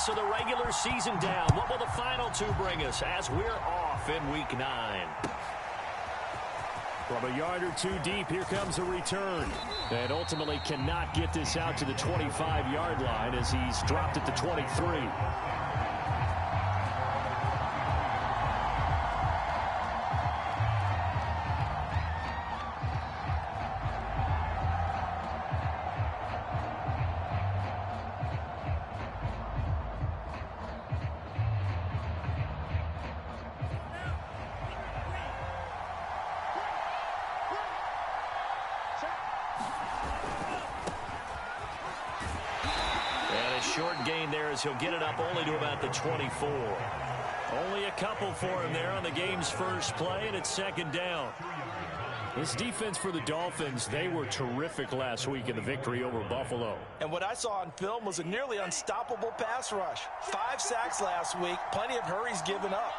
of the regular season down. What will the final two bring us as we're off in Week 9? From a yard or two deep, here comes a return. And ultimately cannot get this out to the 25-yard line as he's dropped at the 23. Short gain there as he'll get it up only to about the 24. Only a couple for him there on the game's first play, and it's second down. This defense for the Dolphins, they were terrific last week in the victory over Buffalo. And what I saw on film was a nearly unstoppable pass rush. 5 sacks last week, plenty of hurries given up.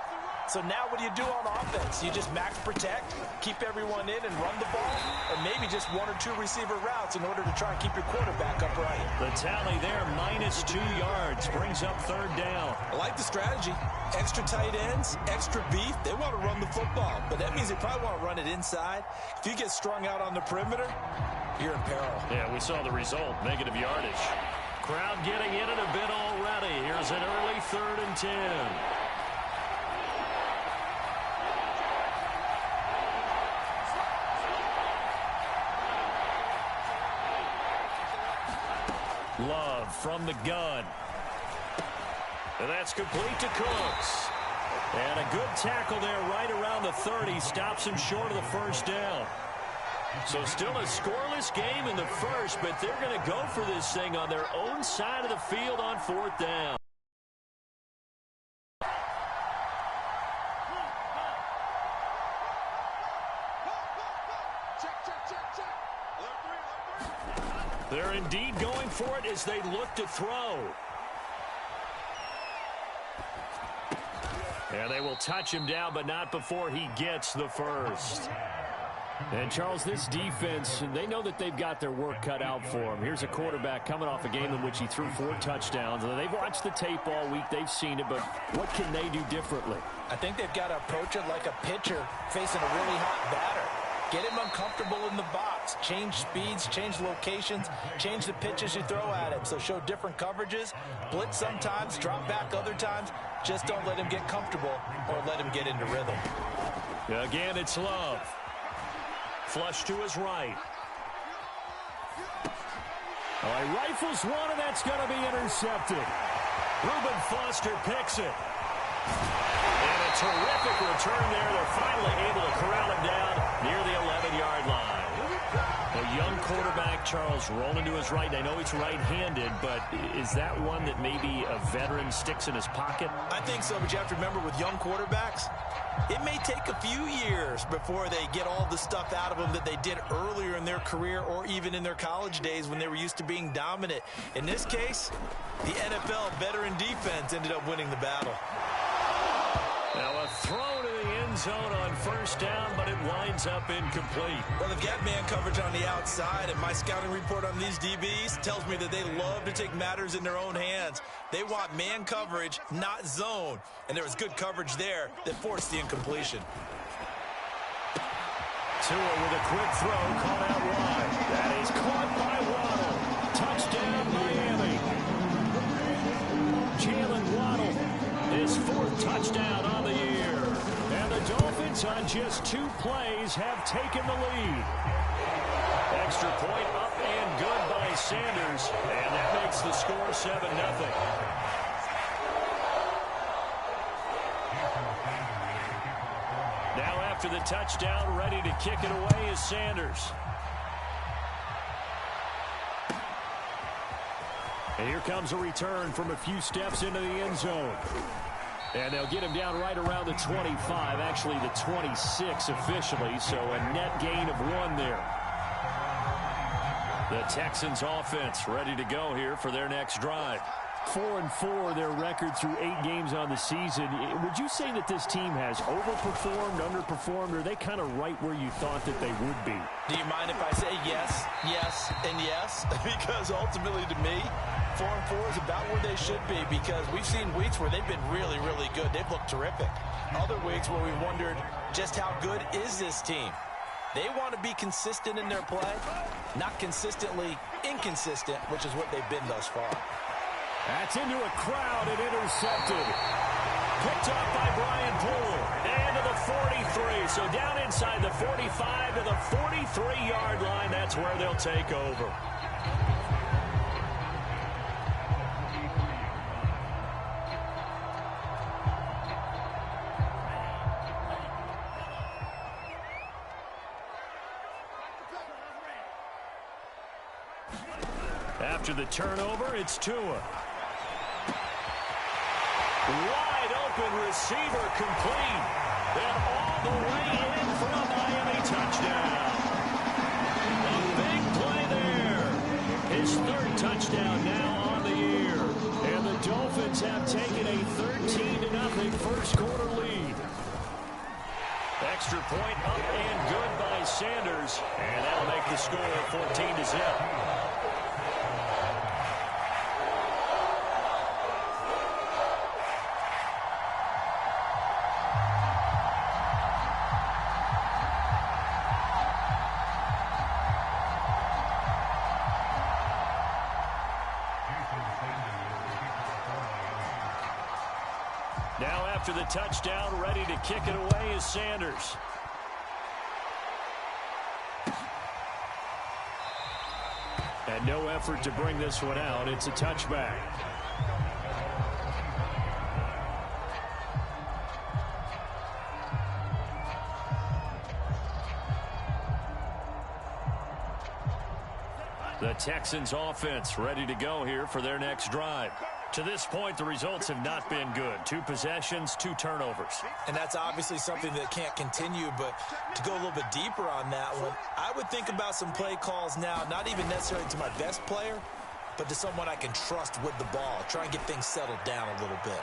So now what do you do on offense? You just max protect, keep everyone in and run the ball, or maybe just 1 or 2 receiver routes in order to try and keep your quarterback upright. The tally there, minus 2 yards, brings up third down. I like the strategy. Extra tight ends, extra beef. They want to run the football, but that means they probably want to run it inside. If you get strung out on the perimeter, you're in peril. Yeah, we saw the result, negative yardage. Crowd getting in it a bit already. Here's an early 3rd and 10. Love from the gun. And that's complete to Cooks. And a good tackle there right around the 30. Stops him short of the first down. So still a scoreless game in the first, but they're going to go for this thing on their own side of the field on 4th down. They're indeed going for it as they look to throw. And they will touch him down, but not before he gets the first. And, Charles, this defense, they know that they've got their work cut out for them. Here's a quarterback coming off a game in which he threw 4 touchdowns. They've watched the tape all week. They've seen it, but what can they do differently? I think they've got to approach it like a pitcher facing a really hot batter. Get him uncomfortable in the box. Change speeds, change locations, change the pitches you throw at him. So show different coverages, blitz sometimes, drop back other times. Just don't let him get comfortable or let him get into rhythm. Again, it's Love. Flush to his right. All right, rifles one, and that's going to be intercepted. Reuben Foster picks it. And a terrific return there. They're finally able to corral him down near the 11-yard line. A young quarterback, Charles, rolling to his right. I know he's right-handed, but is that one that maybe a veteran sticks in his pocket? I think so, but you have to remember with young quarterbacks, it may take a few years before they get all the stuff out of them that they did earlier in their career or even in their college days when they were used to being dominant. In this case, the NFL veteran defense ended up winning the battle. Now a throw to the end zone on first down, but it winds up incomplete. Well, they've got man coverage on the outside, and my scouting report on these DBs tells me that they love to take matters in their own hands. They want man coverage, not zone. And there was good coverage there that forced the incompletion. Tua with a quick throw, caught out wide. That is caught by Waddle. Touchdown, Miami. Jalen Waddle, his 4th touchdown on the year. And the Dolphins on just 2 plays have taken the lead. Extra point up and good by Sanders. And that makes the score 7-0. Now after the touchdown, ready to kick it away is Sanders. And here comes a return from a few steps into the end zone. And they'll get him down right around the 25, actually the 26 officially, so a net gain of 1 there. The Texans offense ready to go here for their next drive. 4-4 their record through 8 games on the season. Would you say that this team has overperformed, underperformed, or are they kind of right where you thought that they would be? Do you mind if I say yes, yes, and yes? Because ultimately to me, 4-4 is about where they should be because we've seen weeks where they've been really, really good. They've looked terrific. Other weeks where we wondered just how good is this team. They want to be consistent in their play, not consistently inconsistent, which is what they've been thus far. That's into a crowd and intercepted. Picked up by Brian Poole. And to the 43. So down inside the 45 to the 43-yard line. That's where they'll take over. After the turnover, it's Tua. Wide open receiver complete. And all the way in for a Miami touchdown. A big play there. His third touchdown now on the year. And the Dolphins have taken a 13-0 first quarter lead. Extra point up and good by Sanders. And that'll make the score 14-0. Now after the touchdown, ready to kick it away is Sanders. And no effort to bring this one out. It's a touchback. The Texans offense ready to go here for their next drive. To this point, the results have not been good. 2 possessions, 2 turnovers. And that's obviously something that can't continue, but to go a little bit deeper on that one, I would think about some play calls now, not even necessarily to my best player, but to someone I can trust with the ball. Try and get things settled down a little bit.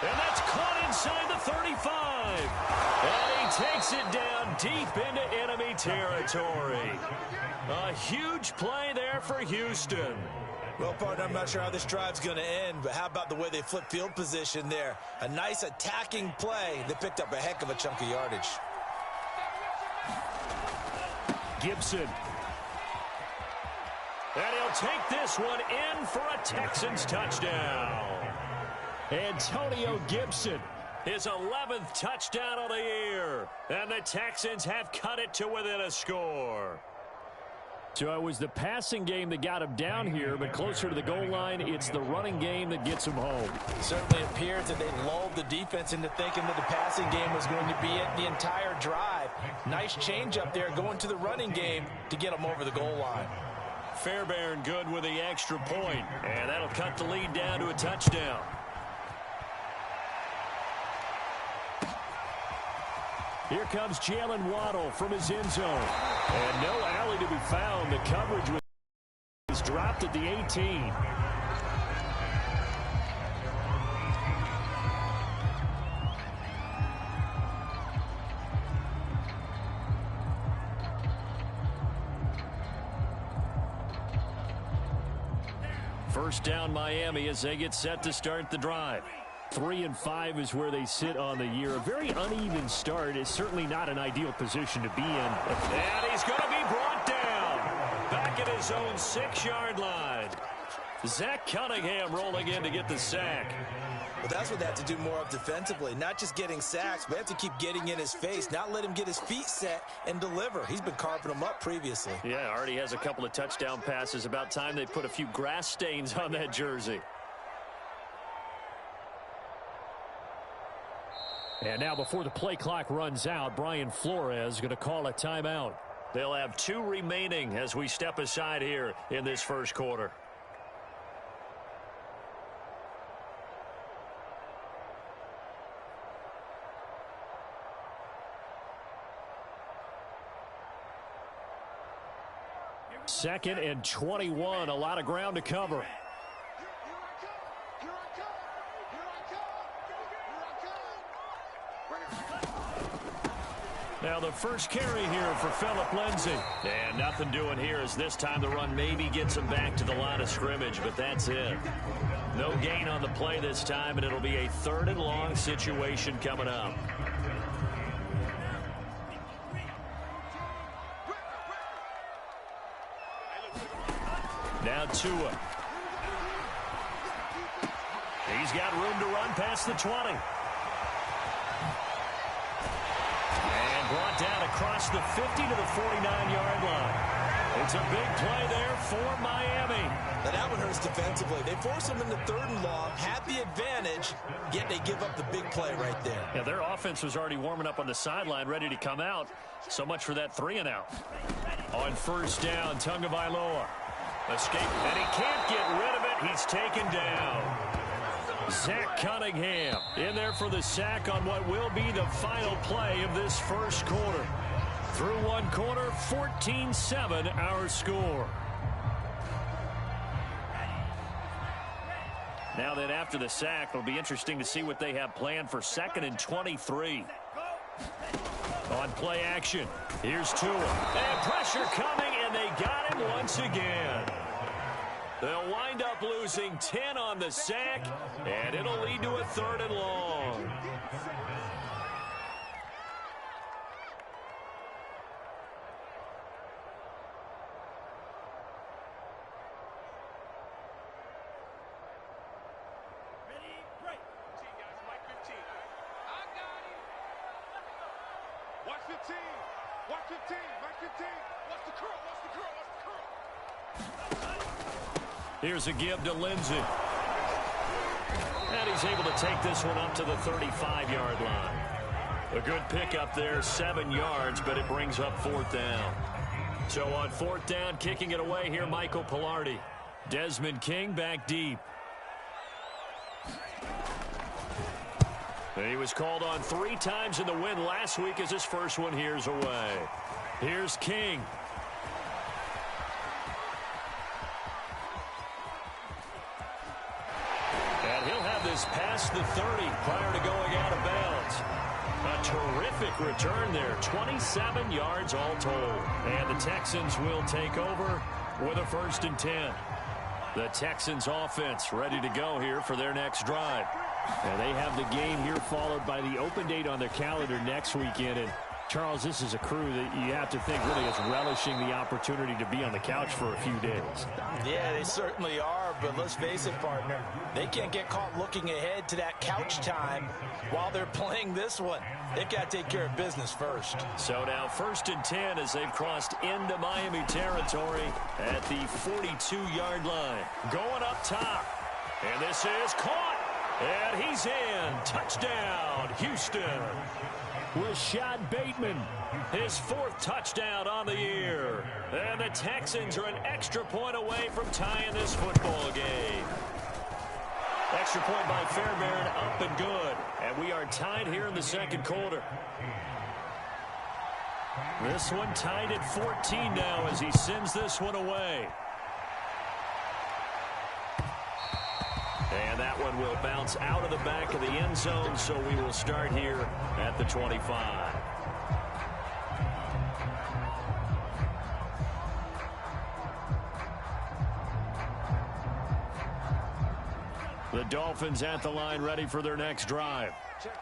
And that's caught inside the 35. And he takes it down deep into enemy territory. A huge play there for Houston. Well, partner, I'm not sure how this drive's going to end, but how about the way they flip field position there? A nice attacking play that picked up a heck of a chunk of yardage. Gibson. And he'll take this one in for a Texans touchdown. Antonio Gibson, his 11th touchdown of the year. And the Texans have cut it to within a score. So it was the passing game that got him down here, but closer to the goal line, it's the running game that gets him home. It certainly appears that they lulled the defense into thinking that the passing game was going to be it the entire drive. Nice change up there going to the running game to get them over the goal line. Fairbairn good with the extra point, and that'll cut the lead down to a touchdown. Here comes Jalen Waddle from his end zone. And no alley to be found. The coverage was dropped at the 18. First down Miami as they get set to start the drive. 3-5 is where they sit on the year. A very uneven start is certainly not an ideal position to be in. And he's going to be brought down. Back at his own 6-yard line. Zach Cunningham rolling in to get the sack. Well, that's what they have to do more of defensively. Not just getting sacks, but they have to keep getting in his face. Not let him get his feet set and deliver. He's been carving them up previously. Yeah, already has a couple of touchdown passes. About time they put a few grass stains on that jersey. And now before the play clock runs out, Brian Flores is going to call a timeout. They'll have 2 remaining as we step aside here in this first quarter. Second and 21, a lot of ground to cover. Now the first carry here for Phillip Lindsay. And nothing doing here as this time the run maybe gets him back to the line of scrimmage, but that's it. No gain on the play this time, and it'll be a 3rd and long situation coming up. Now Tua. He's got room to run past the 20. Brought down across the 50 to the 49-yard line. It's a big play there for Miami. Now that one hurts defensively. They force them into 3rd and long, have the advantage, yet they give up the big play right there. Yeah, their offense was already warming up on the sideline, ready to come out. So much for that 3-and-out. On 1st down, Tagovailoa. Escape, and he can't get rid of it. He's taken down. Zach Cunningham in there for the sack on what will be the final play of this first quarter. Through one quarter, 14-7 our score. Now then, after the sack, it'll be interesting to see what they have planned for 2nd and 23. On play action, here's Tua. And pressure coming, and they got him once again. They'll wind up losing 10 on the sack, and it'll lead to a 3rd and long. Ready, break. 15, guys, Mike 15. I got him. Watch 15. Watch 15. Mike 15. Watch the curl. Watch the curl. Watch the curl. Here's a give to Lindsay. And he's able to take this one up to the 35-yard line. A good pickup there, 7 yards, but it brings up 4th down. So on 4th down, kicking it away here, Michael Pilardi. Desmond King back deep. And he was called on 3 times in the win last week as his first one here's away. Here's King. Past the 30 prior to going out of bounds. A terrific return there, 27 yards all told. And the Texans will take over with a 1st and 10. The Texans offense ready to go here for their next drive. And they have the game here followed by the open date on their calendar next weekend. And Charles, this is a crew that you have to think really is relishing the opportunity to be on the couch for a few days. Yeah, they certainly are, but let's face it, partner. They can't get caught looking ahead to that couch time while they're playing this one. They've got to take care of business first. So now 1st and 10 as they've crossed into Miami territory at the 42-yard line. Going up top. And this is caught. And he's in. Touchdown, Houston. Rashad Bateman, his 4th touchdown on the year. And the Texans are an extra point away from tying this football game. Extra point by Fairbairn, up and good. And we are tied here in the 2nd quarter. This one tied at 14 now as he sends this one away. And that one will bounce out of the back of the end zone, so we will start here at the 25. The Dolphins at the line ready for their next drive.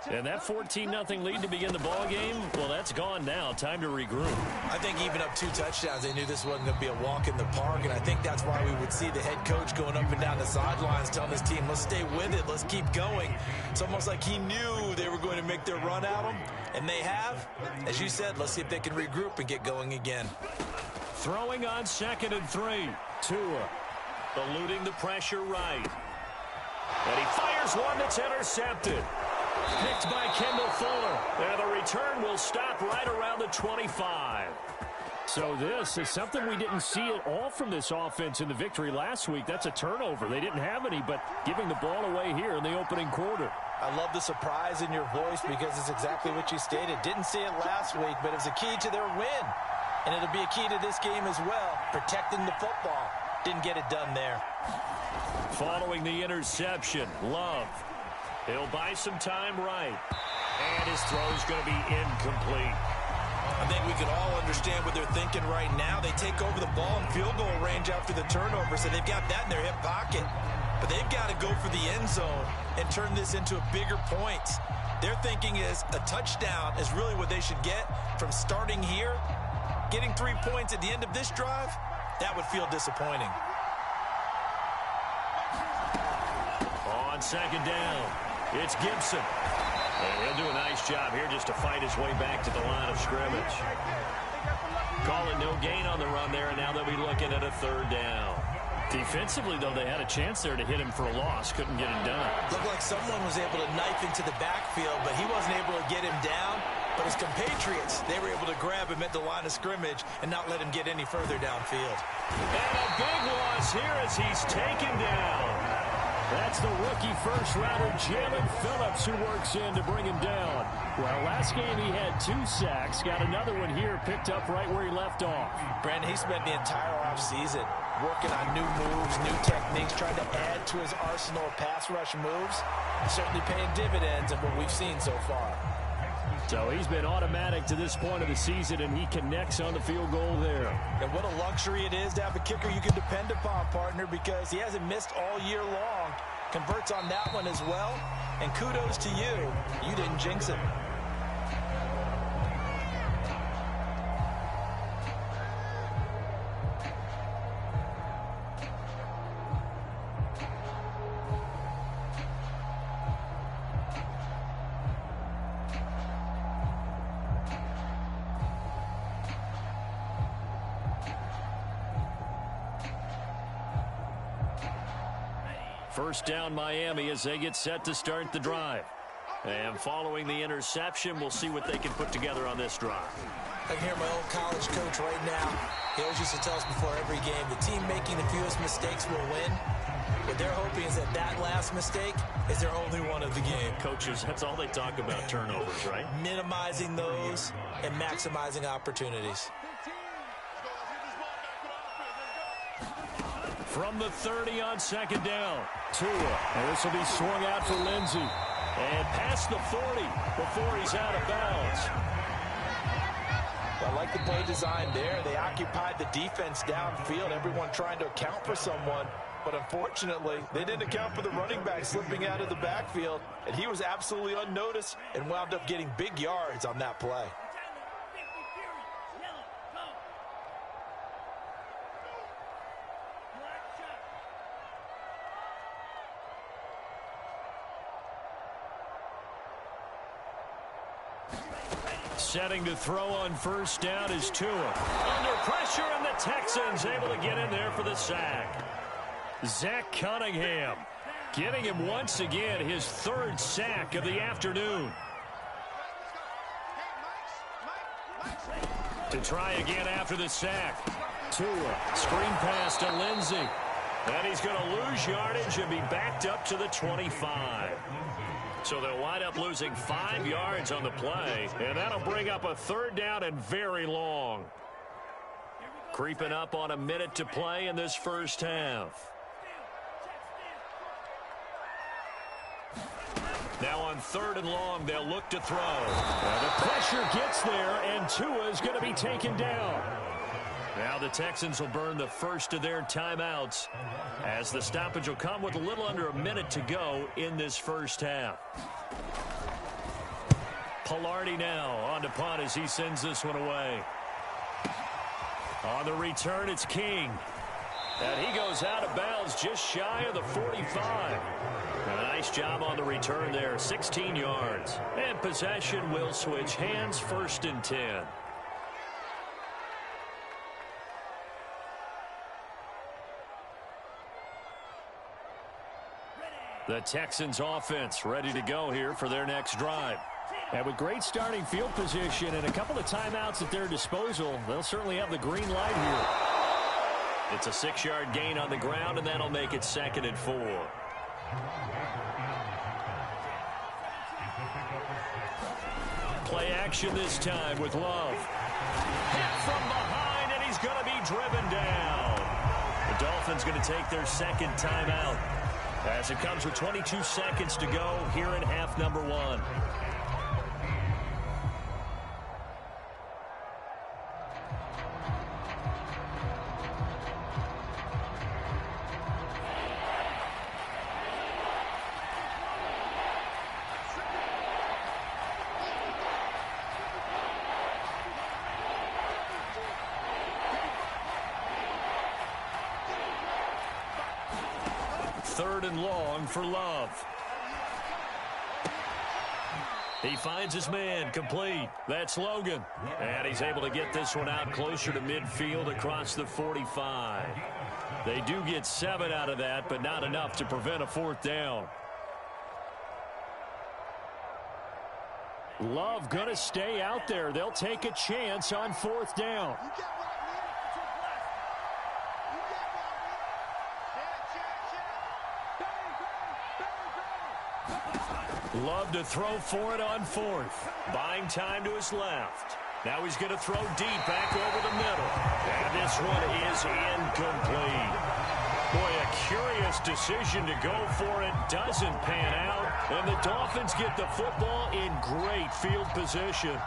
And that 14-0 lead to begin the ball game, well, that's gone now. Time to regroup. I think even up 2 touchdowns, they knew this wasn't going to be a walk in the park, and I think that's why we would see the head coach going up and down the sidelines telling his team, let's stay with it, let's keep going. It's almost like he knew they were going to make their run at him, and they have. As you said, let's see if they can regroup and get going again. Throwing on 2nd and 3. Tua eluding the pressure right. And he fires one that's intercepted. Picked by Kendall Fuller. And the return will stop right around the 25. So this is something we didn't see at all from this offense in the victory last week. That's a turnover. They didn't have any, but giving the ball away here in the opening quarter. I love the surprise in your voice because it's exactly what you stated. Didn't see it last week, but it was a key to their win. And it'll be a key to this game as well, protecting the football. Didn't get it done there. Following the interception, Love. He'll buy some time right. And his throw is going to be incomplete. I think we can all understand what they're thinking right now. They take over the ball in field goal range after the turnover, so they've got that in their hip pocket. But they've got to go for the end zone and turn this into a bigger points. Their thinking is a touchdown is really what they should get from starting here. Getting 3 points at the end of this drive, that would feel disappointing. On second down, it's Gibson. And he'll do a nice job here just to fight his way back to the line of scrimmage. Call it no gain on the run there, and now they'll be looking at a third down. Defensively, though, they had a chance there to hit him for a loss. Couldn't get him done. Looked like someone was able to knife into the backfield, but he wasn't able to get him down. But his compatriots, they were able to grab him at the line of scrimmage and not let him get any further downfield. And a big loss here as he's taken down. That's the rookie first-rounder, Jalen Phillips, who works in to bring him down. Well, last game he had 2 sacks. Got another one here, picked up right where he left off. Brandon, he spent the entire offseason working on new moves, new techniques, trying to add to his arsenal of pass rush moves. Certainly paying dividends in what we've seen so far. So he's been automatic to this point of the season, and he connects on the field goal there. And what a luxury it is to have a kicker you can depend upon, partner, because he hasn't missed all year long. Converts on that one as well. And kudos to you. You didn't jinx it. First down Miami as they get set to start the drive. And following the interception, we'll see what they can put together on this drive. I can hear my old college coach right now. He always used to tell us before every game, the team making the fewest mistakes will win. What they're hoping is that that last mistake is their only one of the game. Coaches, that's all they talk about, turnovers, right? Minimizing those and maximizing opportunities. From the 30 on second down, Tua. And this will be swung out for Lindsey. And past the 40 before he's out of bounds. I like the play design there. They occupied the defense downfield, everyone trying to account for someone. But unfortunately, they didn't account for the running back slipping out of the backfield. And he was absolutely unnoticed and wound up getting big yards on that play. Setting to throw on first down is Tua. Under pressure, and the Texans able to get in there for the sack. Zach Cunningham getting him once again his 3rd sack of the afternoon. To try again after the sack. Tua, screen pass to Lindsey. And he's going to lose yardage and be backed up to the 25. So they'll wind up losing 5 yards on the play, and that'll bring up a 3rd down and very long. Creeping up on a minute to play in this first half. Now on 3rd and long, they'll look to throw. And the pressure gets there, and Tua is going to be taken down. Now the Texans will burn the first of their timeouts as the stoppage will come with a little under a minute to go in this first half. Pilardi now on to punt as he sends this one away. On the return, it's King. And he goes out of bounds just shy of the 45. A nice job on the return there, 16 yards. And possession will switch hands, 1st and 10. The Texans offense ready to go here for their next drive. And with great starting field position and a couple of timeouts at their disposal, they'll certainly have the green light here. It's a 6-yard gain on the ground, and that'll make it 2nd and 4. Play action this time with Love. Hit from behind, and he's going to be driven down. The Dolphins going to take their 2nd timeout, as it comes with 22 seconds to go here in half number 1. 3rd and long for Love. He finds his man, complete. That's Logan. And he's able to get this one out closer to midfield across the 45. They do get 7 out of that, but not enough to prevent a 4th down. Love going to stay out there. They'll take a chance on 4th down. Love to throw for it on 4th. Buying time to his left. Now he's going to throw deep back over the middle. And this one is incomplete. Boy, a curious decision to go for it. Doesn't pan out. And the Dolphins get the football in great field position.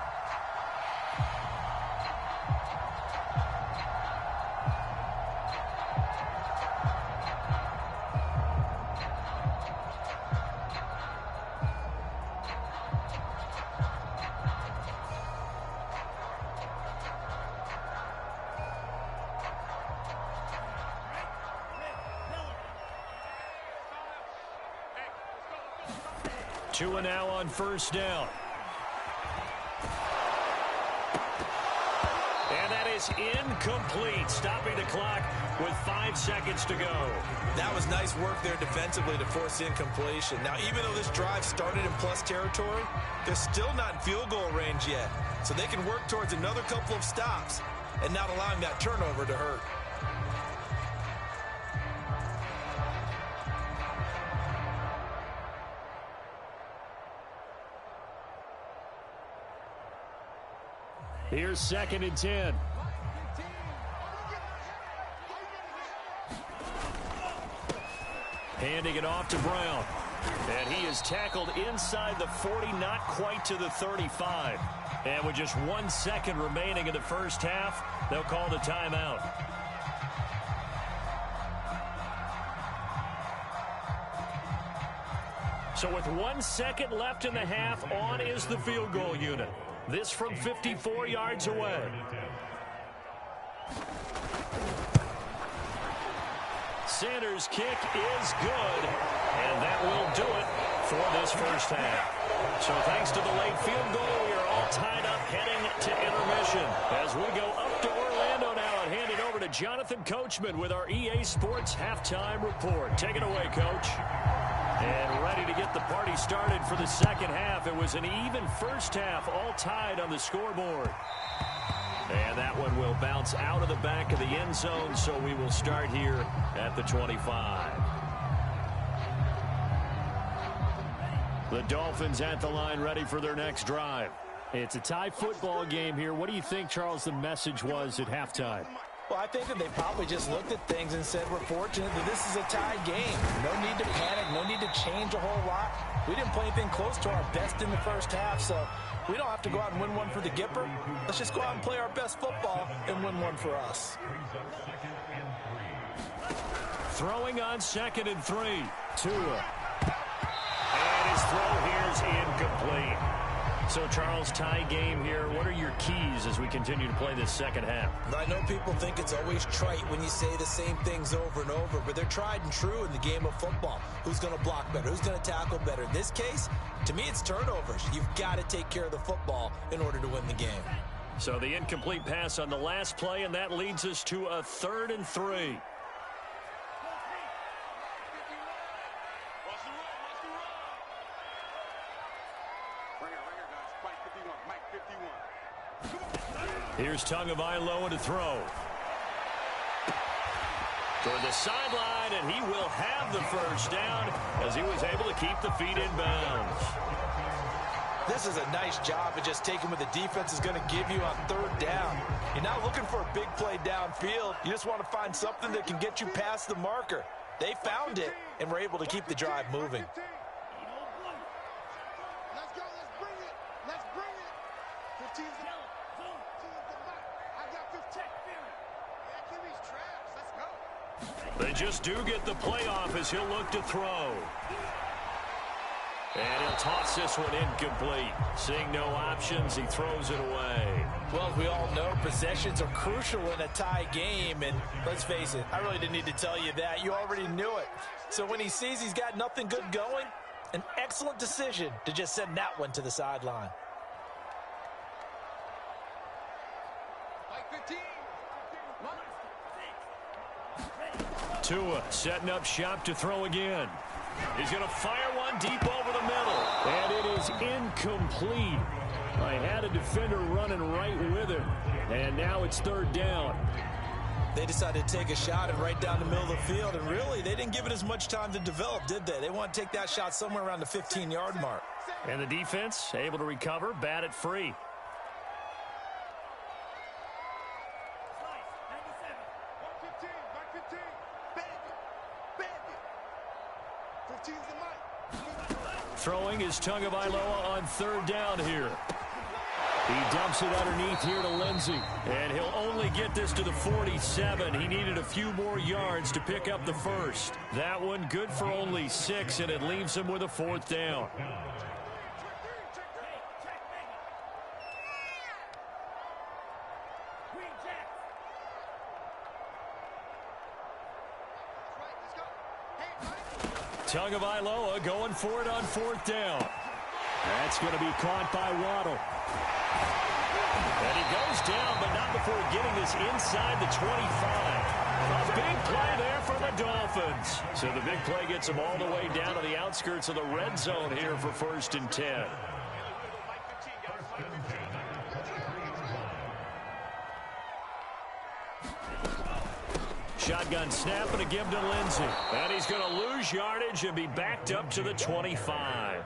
Two and now on 1st down. And that is incomplete, stopping the clock with 5 seconds to go. That was nice work there defensively to force incompletion. Now, even though this drive started in plus territory, they're still not in field goal range yet. So they can work towards another couple of stops and not allowing that turnover to hurt. Here's 2nd and 10. Handing it off to Brown. And he is tackled inside the 40, not quite to the 35. And with just 1 second remaining in the 1st half, they'll call the timeout. So with 1 second left in the half, on is the field goal unit. This from 54 yards away. Sanders' kick is good, and that will do it for this 1st half. So thanks to the late field goal, we are all tied up heading to intermission. As we go up to Orlando now and hand it over to Jonathan Coachman with our EA Sports Halftime Report. Take it away, Coach. And ready to get the party started for the 2nd half. It was an even 1st half, all tied on the scoreboard. And that one will bounce out of the back of the end zone, so we will start here at the 25. The Dolphins at the line, ready for their next drive. It's a tie football game here. What do you think, Charles, the message was at halftime? Well, I think that they probably just looked at things and said, we're fortunate that this is a tied game. No need to panic, no need to change a whole lot. We didn't play anything close to our best in the 1st half, so we don't have to go out and win one for the Gipper. Let's just go out and play our best football and win one for us. Throwing on 2nd and 3. Tua. And his throw here is incomplete. So, Charles, tie game here. What are your keys as we continue to play this 2nd half? I know people think it's always trite when you say the same things over and over, but they're tried and true in the game of football. Who's going to block better? Who's going to tackle better? In this case, to me, it's turnovers. You've got to take care of the football in order to win the game. So the incomplete pass on the last play, and that leads us to a 3rd and 3. Here's Tagovailoa to throw. Toward the sideline, and he will have the 1st down as he was able to keep the feet in bounds. This is a nice job of just taking what the defense is going to give you on 3rd down. You're not looking for a big play downfield. You just want to find something that can get you past the marker. They found it and were able to keep the drive moving. Let's go. Let's bring it. Let's bring it. 15's the mark. 15's the mark. I got 15. Yeah, QB's traps. Let's go. They just do get the playoff as he'll look to throw. And he'll toss this one incomplete. Seeing no options, he throws it away. Well, as we all know, possessions are crucial in a tie game. And let's face it, I really didn't need to tell you that. You already knew it. So when he sees he's got nothing good going, an excellent decision to just send that one to the sideline. Tua setting up shop to throw again. He's going to fire one deep over the middle. And it is incomplete. I had a defender running right with him. And now it's third down. They decided to take a shot and right down the middle of the field. And really, they didn't give it as much time to develop, did they? They want to take that shot somewhere around the 15-yard mark. And the defense able to recover, bat it free. Throwing is Tagovailoa on third down here. He dumps it underneath here to Lindsey. And he'll only get this to the 47. He needed a few more yards to pick up the first. That one good for only 6, and it leaves him with a fourth down. Tagovailoa going for it on fourth down. That's going to be caught by Waddle. And he goes down, but not before getting this inside the 25. A big play there for the Dolphins. So the big play gets him all the way down to the outskirts of the red zone here for 1st and 10. Shotgun snap and a give to Lindsey. And he's going to lose yardage and be backed up to the 25.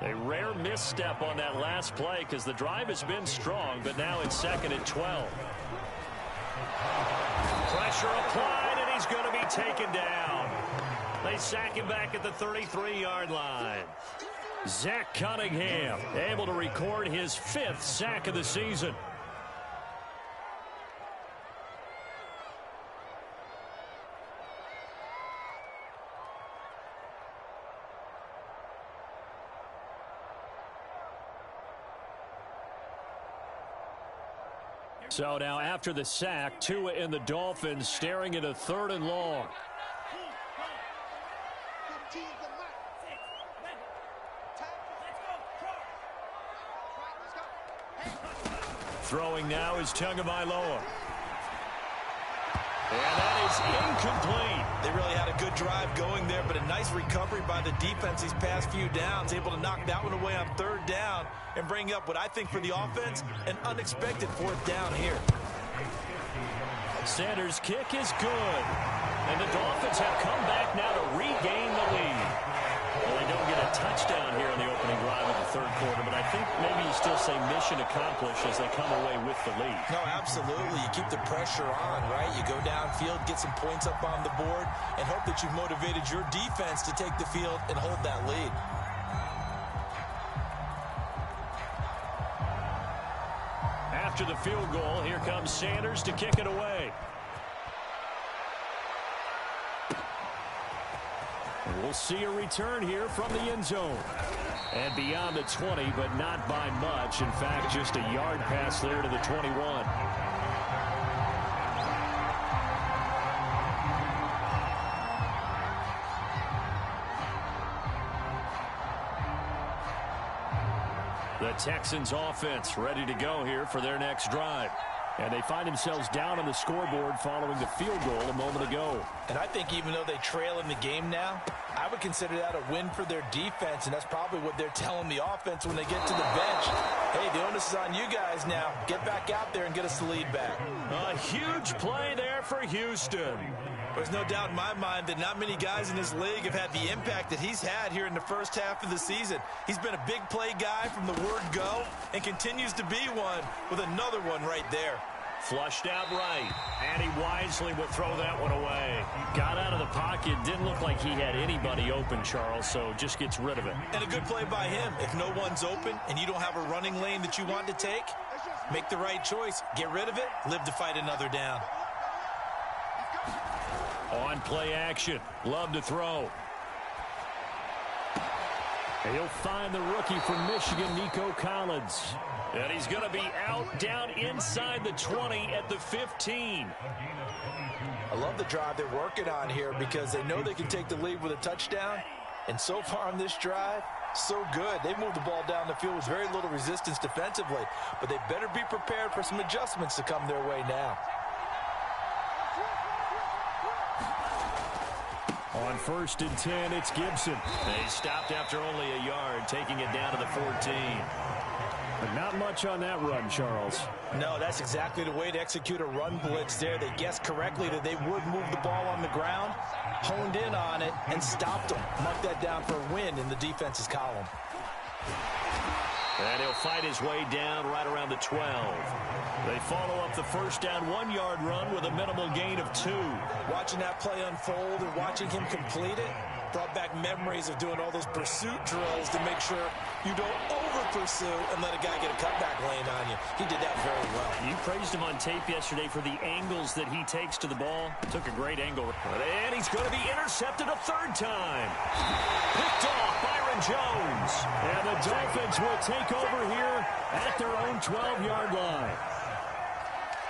A rare misstep on that last play because the drive has been strong, but now it's 2nd and 12. Pressure applied, and he's going to be taken down. They sack him back at the 33-yard line. Zach Cunningham able to record his 5th sack of the season. So now after the sack, Tua and the Dolphins staring at a 3rd and long. Throwing now is Tagovailoa. And that is incomplete. They really had a good drive going there, but a nice recovery by the defense these past few downs, able to knock that one away on 3rd down and bring up what I think for the offense, an unexpected 4th down here. Sanders' kick is good. And the Dolphins have come back now to regain the lead. Well, they don't get a touchdown here in the opening drive of the 3rd quarter, but I think maybe you still say mission accomplished as they come away with the lead. No, absolutely. You keep the pressure on, right? You go downfield, get some points up on the board, and hope that you've motivated your defense to take the field and hold that lead. After the field goal, here comes Sanders to kick it away. And we'll see a return here from the end zone. And beyond the 20, but not by much. In fact, just a yard pass there to the 21. The Texans offense ready to go here for their next drive. And they find themselves down on the scoreboard following the field goal a moment ago. And I think even though they trail in the game now, I would consider that a win for their defense, and that's probably what they're telling the offense when they get to the bench. Hey, the onus is on you guys now. Get back out there and get us the lead back. A huge play there for Houston. There's no doubt in my mind that not many guys in this league have had the impact that he's had here in the first half of the season. He's been a big play guy from the word go and continues to be one with another one right there. Flushed out right, and he wisely would throw that one away. Got out of the pocket, didn't look like he had anybody open, Charles, so just gets rid of it. And a good play by him. If no one's open and you don't have a running lane that you want to take, make the right choice. Get rid of it, live to fight another down. On play action, Love to throw. He'll find the rookie from Michigan, Nico Collins. And he's going to be out down inside the 20 at the 15. I love the drive they're working on here because they know they can take the lead with a touchdown. And so far on this drive, so good. They moved the ball down the field with very little resistance defensively. But they better be prepared for some adjustments to come their way now. On 1st and 10, it's Gibson. He stopped after only a yard, taking it down to the 14. But not much on that run, Charles. No, that's exactly the way to execute a run blitz there. They guessed correctly that they would move the ball on the ground, honed in on it, and stopped them. Mark that down for a win in the defense's column. And he'll fight his way down right around the 12. They follow up the first down 1-yard run with a minimal gain of 2. Watching that play unfold and watching him complete it brought back memories of doing all those pursuit drills to make sure you don't over-pursue and let a guy get a cutback lane on you. He did that very well. You praised him on tape yesterday for the angles that he takes to the ball. Took a great angle. And he's going to be intercepted a 3rd time. Picked off Byron Jones. And the Dolphins will take over here at their own 12-yard line.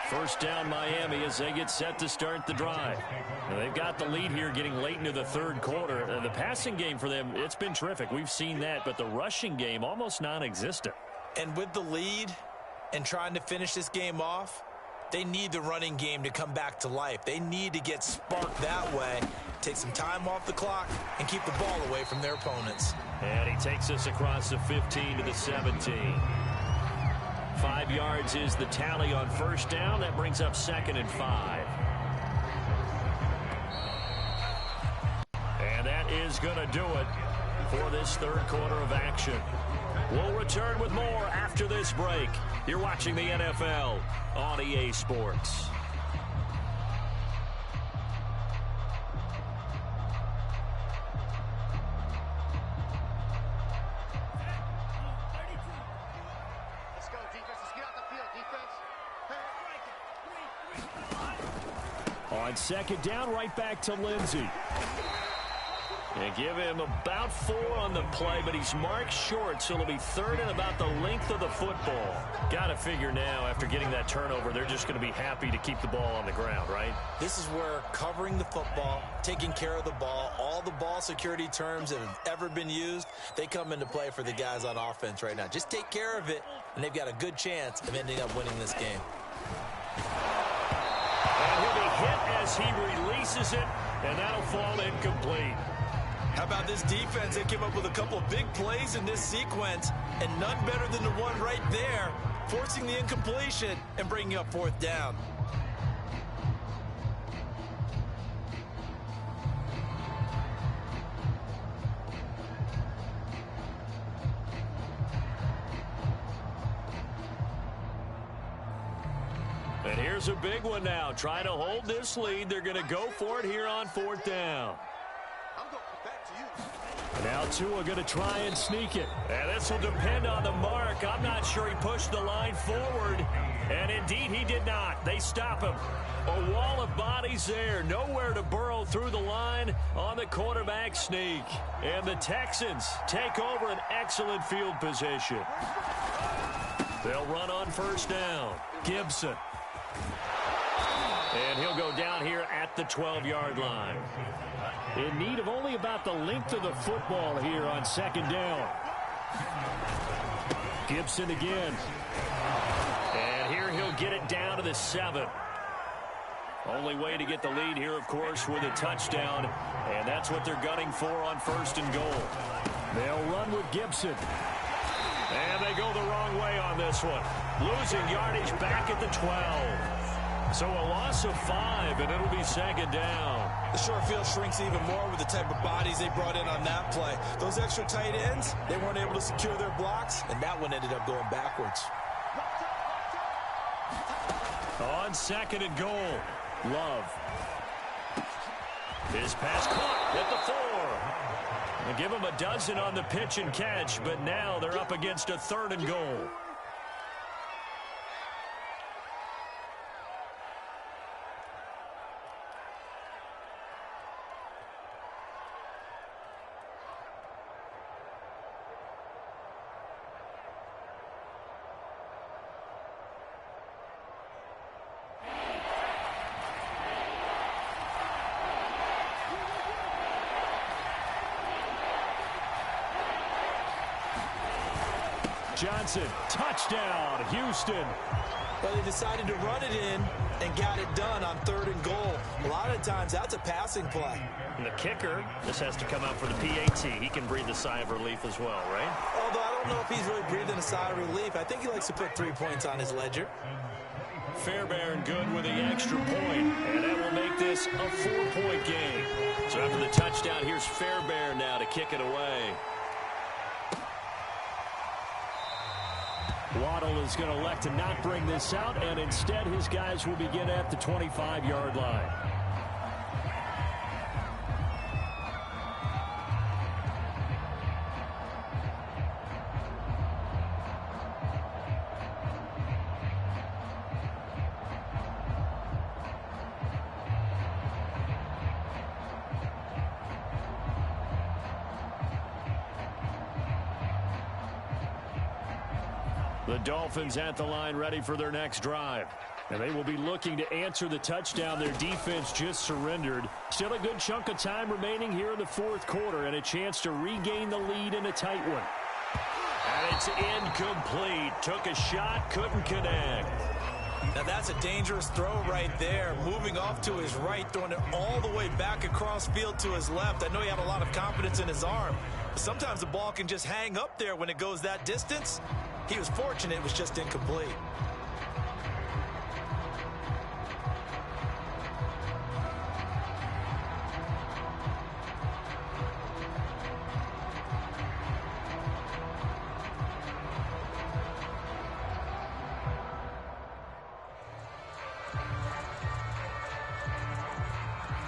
First down Miami as they get set to start the drive. Now they've got the lead here getting late into the 3rd quarter. The passing game for them, it's been terrific. We've seen that, but the rushing game almost non-existent. And with the lead and trying to finish this game off, they need the running game to come back to life. They need to get sparked that way, take some time off the clock, and keep the ball away from their opponents. And he takes us across the 15 to the 17. 5 yards is the tally on first down. That brings up 2nd and 5. And that is going to do it for this 3rd quarter of action. We'll return with more after this break. You're watching the NFL on EA Sports. On 2nd down, right back to Lindsey. And give him about 4 on the play, but he's marked short, so it'll be 3rd and about the length of the football. Got to figure now, after getting that turnover, they're just going to be happy to keep the ball on the ground, right? This is where covering the football, taking care of the ball, all the ball security terms that have ever been used, they come into play for the guys on offense right now. Just take care of it, and they've got a good chance of ending up winning this game. And he'll be hit as he releases it, and that'll fall incomplete. How about this defense? They came up with a couple of big plays in this sequence, and none better than the one right there, forcing the incompletion and bringing up 4th down. And here's a big one now. Trying to hold this lead. They're going to go for it here on 4th down. Now Tua going to try and sneak it. And this will depend on the mark. I'm not sure he pushed the line forward. And indeed he did not. They stop him. A wall of bodies there. Nowhere to burrow through the line on the quarterback sneak. And the Texans take over an excellent field position. They'll run on 1st down. Gibson. And he'll go down here at the 12-yard line. In need of only about the length of the football here on 2nd down. Gibson again. And here he'll get it down to the 7. Only way to get the lead here, of course, with a touchdown. And that's what they're gunning for on 1st and goal. They'll run with Gibson. And they go the wrong way on this one. Losing yardage back at the 12. So a loss of 5, and it'll be 2nd down. The short field shrinks even more with the type of bodies they brought in on that play. Those extra tight ends, they weren't able to secure their blocks, and that one ended up going backwards. On 2nd and goal, Love. His pass caught at the 4. They give him a dozen on the pitch and catch, but now they're up against a 3rd and goal. Johnson, touchdown, Houston. Well, they decided to run it in and got it done on 3rd and goal. A lot of times, that's a passing play. And the kicker, this has to come out for the PAT. He can breathe a sigh of relief as well, right? Although I don't know if he's really breathing a sigh of relief. I think he likes to put 3 points on his ledger. Fairbairn good with the extra point, and that will make this a 4-point game. So after the touchdown, here's Fairbairn now to kick it away. Waddle is going to elect to not bring this out, and instead his guys will begin at the 25-yard line. The Dolphins at the line ready for their next drive. And they will be looking to answer the touchdown their defense just surrendered. Still a good chunk of time remaining here in the 4th quarter and a chance to regain the lead in a tight one. And it's incomplete. Took a shot, couldn't connect. Now that's a dangerous throw right there. Moving off to his right, throwing it all the way back across field to his left. I know he had a lot of confidence in his arm. But sometimes the ball can just hang up there when it goes that distance. He was fortunate it was just incomplete.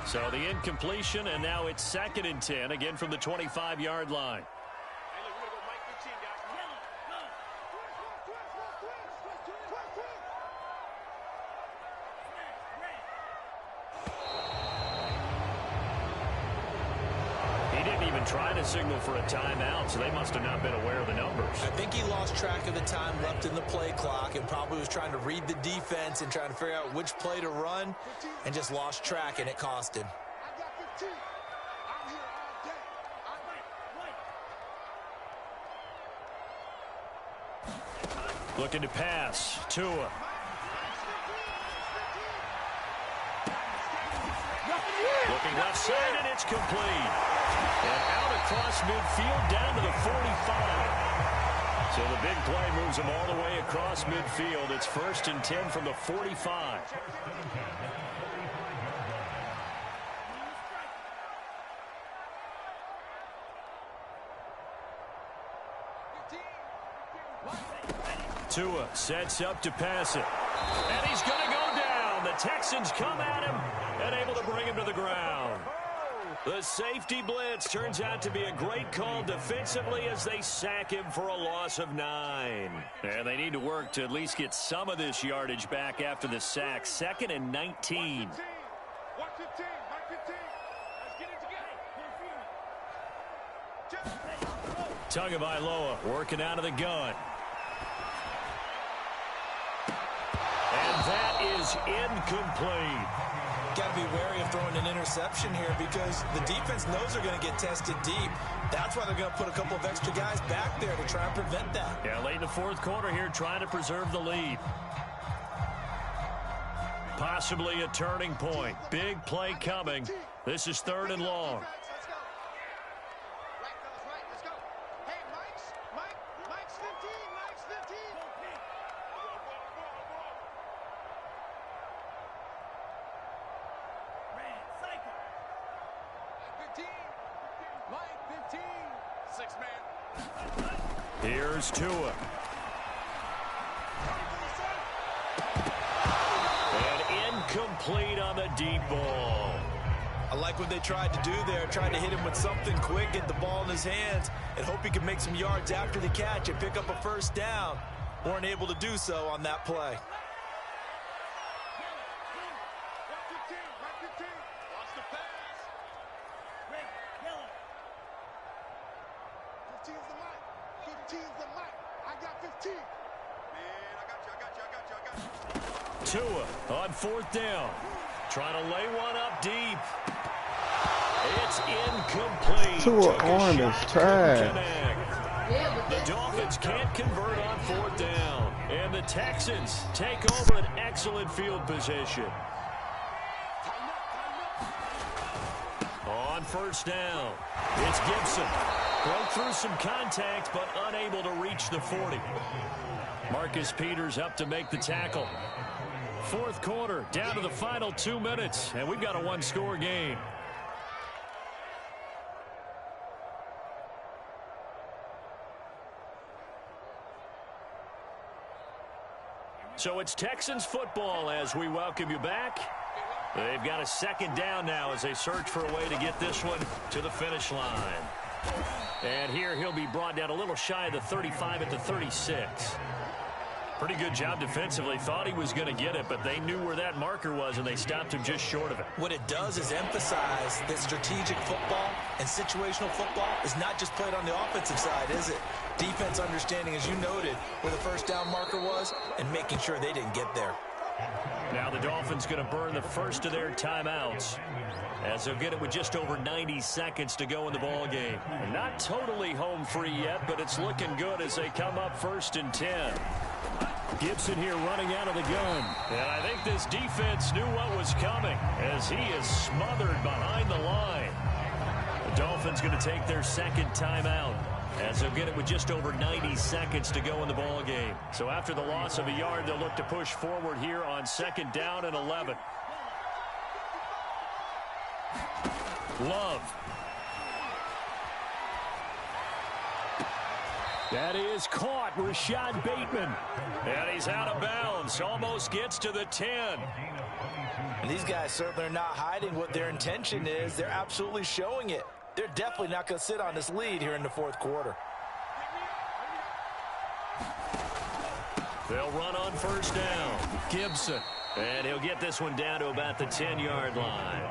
So the incompletion, and now it's 2nd and 10, again from the 25-yard line. Trying to signal for a timeout, so they must have not been aware of the numbers. I think he lost track of the time left in the play clock and probably was trying to read the defense and trying to figure out which play to run and just lost track, and it cost him. Looking to pass. Tua. Looking left side, and it's complete. And out across midfield, down to the 45. So the big play moves him all the way across midfield. It's 1st and 10 from the 45. Tua sets up to pass it. And he's going to go down. The Texans come at him and able to bring him to the ground. The safety blitz turns out to be a great call defensively as they sack him for a loss of 9. And they need to work to at least get some of this yardage back after the sack. 2nd and 19. Tagovailoa working out of the gun. And that is incomplete. Got to be wary of throwing an interception here because the defense knows they're going to get tested deep. That's why they're going to put a couple of extra guys back there to try and prevent that. Yeah, late in the 4th quarter here, trying to preserve the lead. Possibly a turning point. Big play coming. This is 3rd and long. Here's Tua. And incomplete on the deep ball. I like what they tried to do there. Tried to hit him with something quick, get the ball in his hands, and hope he can make some yards after the catch and pick up a 1st down. Weren't able to do so on that play. Tua on 4th down. Trying to lay one up deep. It's incomplete. Tua arm is trash. The Dolphins can't convert on 4th down. And the Texans take over an excellent field position. On 1st down, it's Gibson. Broke through some contact, but unable to reach the 40. Marcus Peters up to make the tackle. 4th quarter, down to the final 2 minutes, and we've got a one-score game. So it's Texans football as we welcome you back. They've got a 2nd down now as they search for a way to get this one to the finish line. And here he'll be brought down a little shy of the 35 at the 36. Pretty good job defensively. Thought he was going to get it, but they knew where that marker was, and they stopped him just short of it. What it does is emphasize that strategic football and situational football is not just played on the offensive side, is it? Defense understanding, as you noted, where the 1st down marker was and making sure they didn't get there. Now the Dolphins going to burn the first of their timeouts as they'll get it with just over 90 seconds to go in the ball game. Not totally home free yet, but it's looking good as they come up 1st and 10. Gibson here running out of the gun. And I think this defense knew what was coming as he is smothered behind the line. The Dolphins going to take their 2nd timeout as they'll get it with just over 90 seconds to go in the ball game. So after the loss of a yard, they'll look to push forward here on 2nd down and 11. Love. That is caught. Rashad Bateman. And he's out of bounds. Almost gets to the 10. And these guys certainly are not hiding what their intention is. They're absolutely showing it. They're definitely not going to sit on this lead here in the 4th quarter. They'll run on 1st down. Gibson. And he'll get this one down to about the 10-yard line.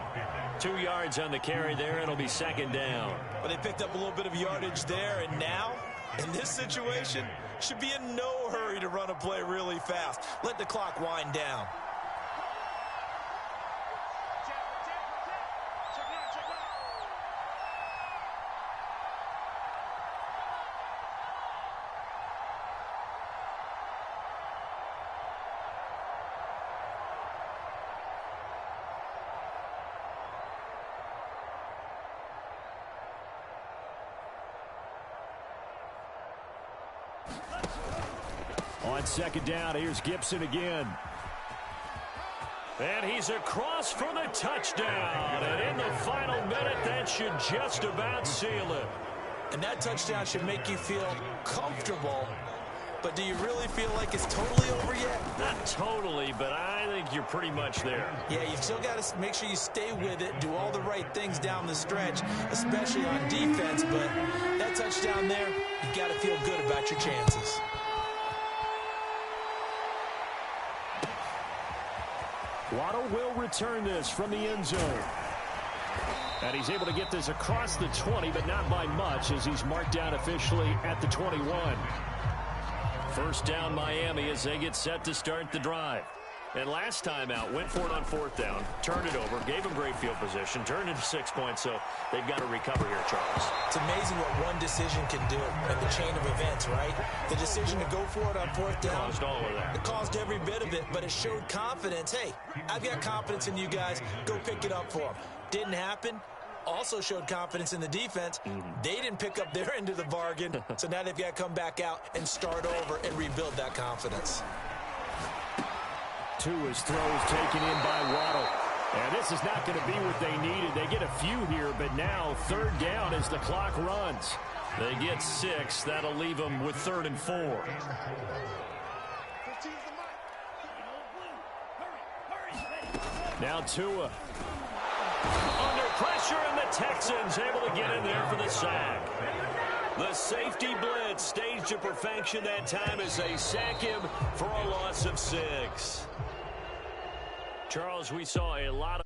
2 yards on the carry there. It'll be 2nd down. But they picked up a little bit of yardage there, and now, in this situation, should be in no hurry to run a play really fast. Let the clock wind down. On 2nd down, here's Gibson again. And he's across for the touchdown. And in the final minute, that should just about seal it. And that touchdown should make you feel comfortable. But do you really feel like it's totally over yet? Not totally, but I think you're pretty much there. Yeah, you've still got to make sure you stay with it, do all the right things down the stretch, especially on defense. But that touchdown there, you've got to feel good about your chances. Waddle will return this from the end zone. And he's able to get this across the 20, but not by much as he's marked down officially at the 21. 1st down Miami as they get set to start the drive. And last time out, went for it on 4th down, turned it over, gave them great field position, turned it 6 points, so they've got to recover here, Charles. It's amazing what one decision can do in the chain of events, right? The decision to go for it on 4th down. Caused all of that. It caused every bit of it, but it showed confidence. Hey, I've got confidence in you guys. Go pick it up for them. Didn't happen. Also showed confidence in the defense. They didn't pick up their end of the bargain, so now they've got to come back out and start over and rebuild that confidence. Tua's throws taken in by Waddle. And this is not going to be what they needed. They get a few here, but now 3rd down as the clock runs. They get 6. That'll leave them with 3rd and 4. Now Tua. Under pressure, and the Texans able to get in there for the sack. The safety blitz staged to perfection that time as they sack him for a loss of 6. Charles, we saw a lot of